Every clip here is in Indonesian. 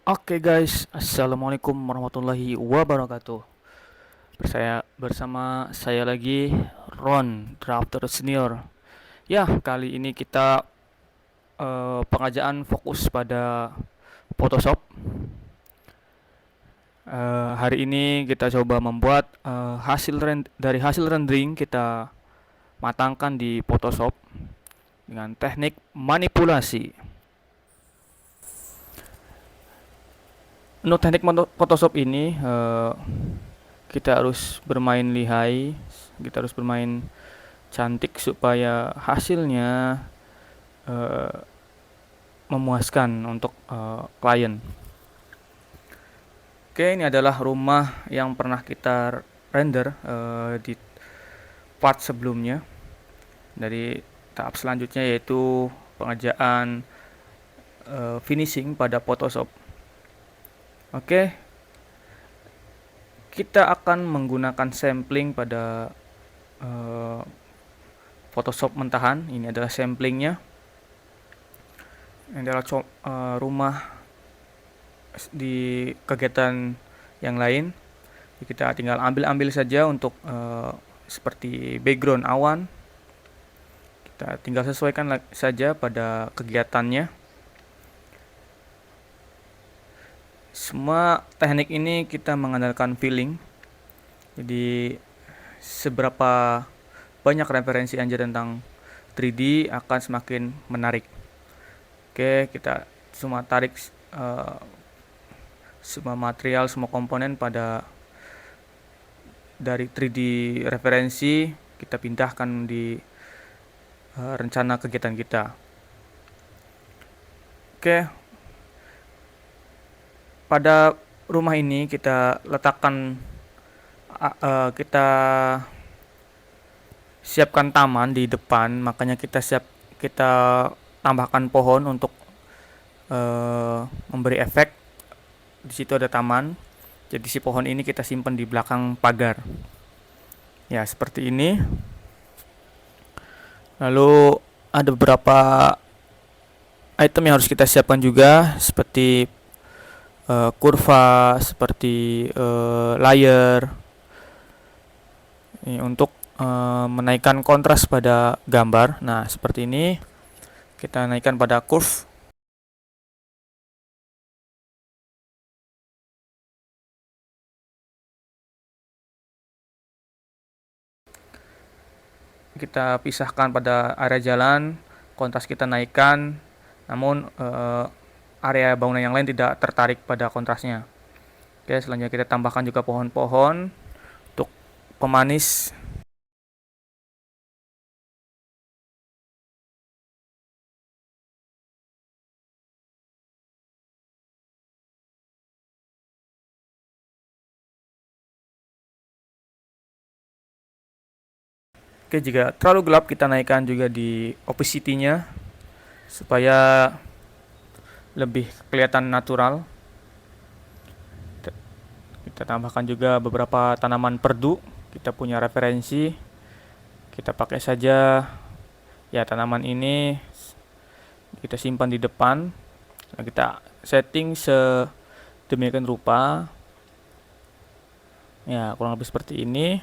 Oke guys, assalamualaikum warahmatullahi wabarakatuh. Bersama saya lagi Ron, drafter senior. Ya, kali ini kita pengajian fokus pada Photoshop. Hari ini kita coba membuat dari hasil rendering kita matangkan di Photoshop dengan teknik manipulasi. Untuk teknik Photoshop ini kita harus bermain lihai, kita harus bermain cantik supaya hasilnya uh, memuaskan untuk klien. Oke, ini adalah rumah yang pernah kita render di part sebelumnya. Dari tahap selanjutnya yaitu pengerjaan finishing pada Photoshop. Oke, kita akan menggunakan sampling pada uh, Photoshop mentahan. Ini adalah samplingnya. Ini adalah rumah di kegiatan yang lain. Kita tinggal ambil saja untuk seperti background awan. Kita tinggal sesuaikan saja pada kegiatannya. Semua teknik ini kita mengandalkan feeling. Jadi seberapa banyak referensi Anda tentang 3D akan semakin menarik. Oke, kita semua tarik semua material, semua komponen dari 3D referensi kita pindahkan di rencana kegiatan kita. Oke, pada rumah ini kita letakkan kita siapkan taman di depan, makanya kita tambahkan pohon untuk memberi efek. Di situ ada taman. Jadi si pohon ini kita simpan di belakang pagar. Ya, seperti ini. Lalu ada beberapa item yang harus kita siapkan juga seperti kurva, seperti layer. Ini untuk menaikkan kontras pada gambar. Nah, seperti ini. Kita naikkan pada curve. Kita pisahkan pada area jalan, kontras kita naikkan, namun area bangunan yang lain tidak tertarik pada kontrasnya. Oke, selanjutnya kita tambahkan juga pohon-pohon untuk pemanis. Oke, jika terlalu gelap kita naikkan juga di opacity-nya supaya lebih kelihatan natural. Kita tambahkan juga beberapa tanaman perdu. Kita punya referensi. Kita pakai saja ya tanaman ini. Kita simpan di depan. Nah, kita setting sedemikian rupa. Ya, kurang lebih seperti ini.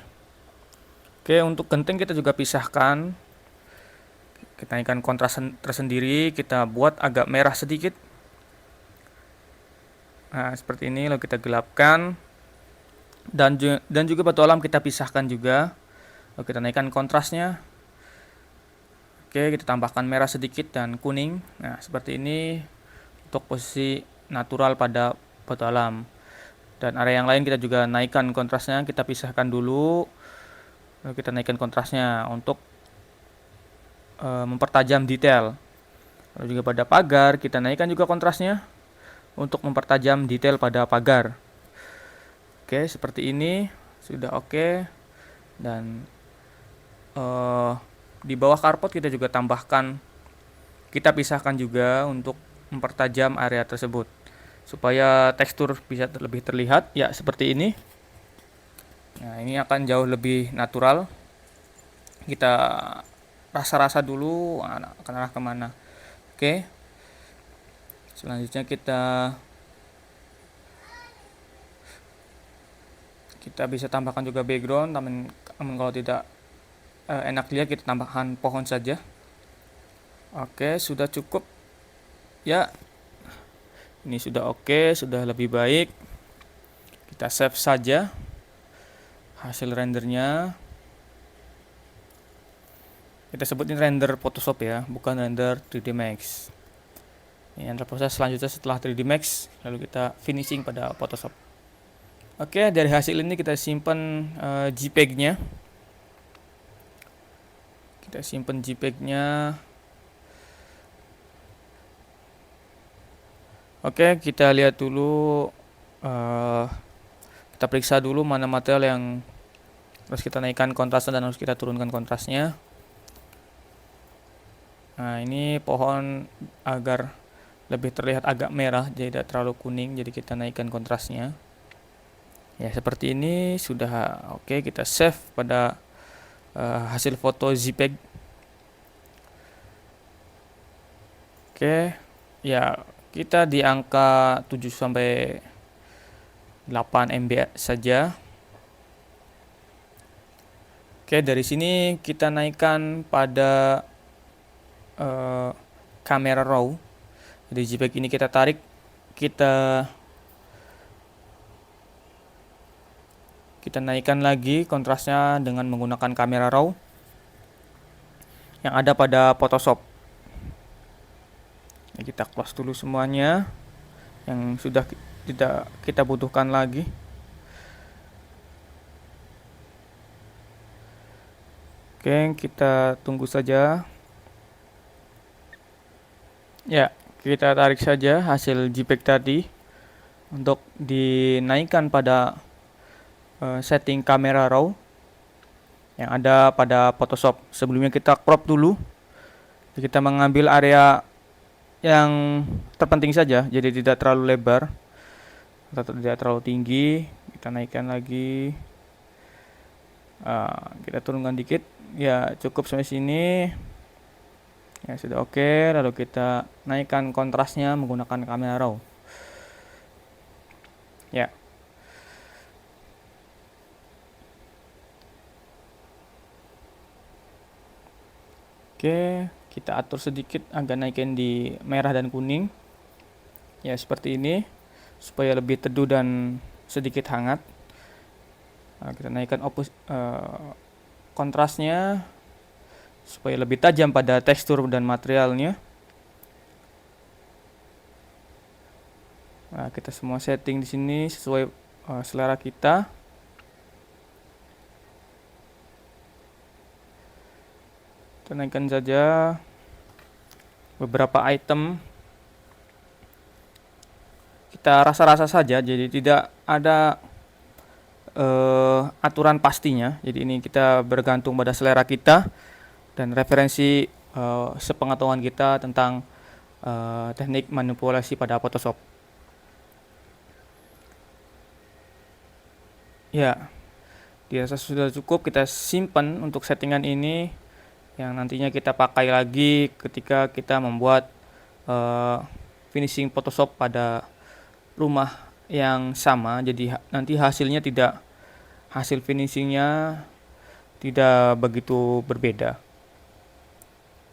Oke, untuk genting kita juga pisahkan. Kita naikkan kontras tersendiri. Kita buat agak merah sedikit. Nah, seperti ini. Lalu kita gelapkan. Dan juga batu alam kita pisahkan juga. Lalu kita naikkan kontrasnya. Oke, kita tambahkan merah sedikit dan kuning. Nah, seperti ini untuk posisi natural pada batu alam. Dan area yang lain kita juga naikkan kontrasnya. Kita pisahkan dulu. Lalu kita naikkan kontrasnya untuk mempertajam detail. Lalu juga pada pagar kita naikkan juga kontrasnya untuk mempertajam detail pada pagar. Oke, seperti ini sudah oke. Dan di bawah carport kita juga tambahkan, kita pisahkan juga untuk mempertajam area tersebut supaya tekstur bisa lebih terlihat ya seperti ini. Nah, ini akan jauh lebih natural. Kita rasa-rasa dulu akan arah kemana. Oke, selanjutnya kita Kita bisa tambahkan juga background, namun kalau tidak enak lihat, kita tambahkan pohon saja. Oke, sudah cukup ya. Ini sudah oke, sudah lebih baik. Kita save saja hasil rendernya. Kita sebutin render Photoshop ya, bukan render 3D Max. Ini adalah proses selanjutnya setelah 3D Max, lalu kita finishing pada Photoshop. Oke, dari hasil ini kita simpan JPEG-nya. Kita simpan JPEG-nya. Oke, kita lihat dulu, kita periksa dulu mana material yang harus kita naikkan kontrasnya dan harus kita turunkan kontrasnya. Nah, ini pohon agar lebih terlihat agak merah, jadi tidak terlalu kuning, jadi kita naikkan kontrasnya. Ya, seperti ini sudah oke. Kita save pada hasil foto JPEG. Oke, ya kita di angka 7 sampai 8 MB saja. Oke, dari sini kita naikkan pada kamera raw. Jadi JPEG ini kita tarik, kita naikkan lagi kontrasnya dengan menggunakan kamera raw yang ada pada Photoshop. Nah, kita close dulu semuanya yang sudah tidak kita butuhkan lagi. Oke, kita tunggu saja. Ya, kita tarik saja hasil JPEG tadi untuk dinaikkan pada setting kamera raw yang ada pada Photoshop. Sebelumnya kita crop dulu. Kita mengambil area yang terpenting saja, jadi tidak terlalu lebar atau tidak terlalu tinggi. Kita naikkan lagi, kita turunkan dikit. Ya, cukup sampai sini. Ya, sudah oke. Lalu kita naikkan kontrasnya menggunakan kamera raw. Ya. Oke, kita atur sedikit agak naikin di merah dan kuning. Ya, seperti ini supaya lebih teduh dan sedikit hangat. Nah, kita naikkan kontrasnya supaya lebih tajam pada tekstur dan materialnya. Nah, kita semua setting di sini sesuai selera kita. Kita naikkan saja beberapa item. Kita rasa-rasa saja, jadi tidak ada aturan pastinya. Jadi ini kita bergantung pada selera kita dan referensi sepengetahuan kita tentang teknik manipulasi pada Photoshop. Ya, dirasa sudah cukup. Kita simpan untuk settingan ini yang nantinya kita pakai lagi ketika kita membuat finishing Photoshop pada rumah yang sama. Jadi nanti hasil finishingnya tidak begitu berbeda.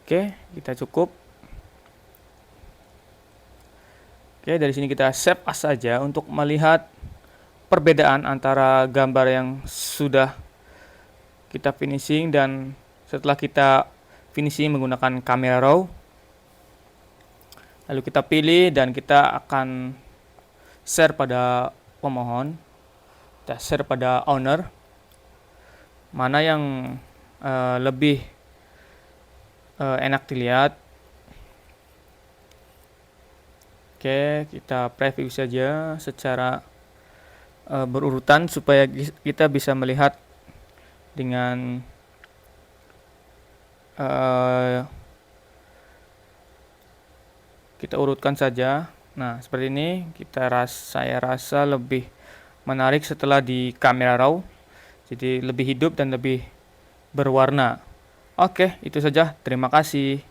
Oke, kita cukup. Oke, dari sini kita save as saja untuk melihat perbedaan antara gambar yang sudah kita finishing dan setelah kita finishing menggunakan kamera raw. Lalu kita pilih dan kita akan share pada pemohon. Kita share pada owner. Mana yang lebih enak dilihat. Oke, kita preview saja secara berurutan supaya kita bisa melihat dengan kita urutkan saja. Nah, seperti ini saya rasa lebih menarik setelah di kamera raw. Jadi lebih hidup dan lebih berwarna. Oke, itu saja. Terima kasih.